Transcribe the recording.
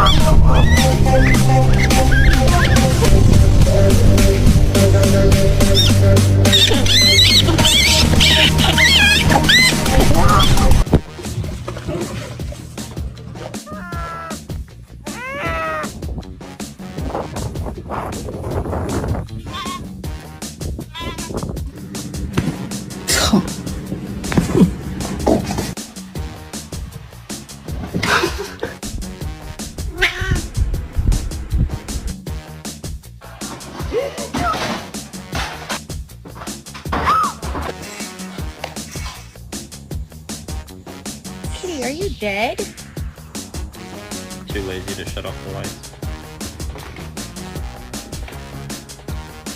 Co? Kitty, are you dead? Too lazy to shut off the lights.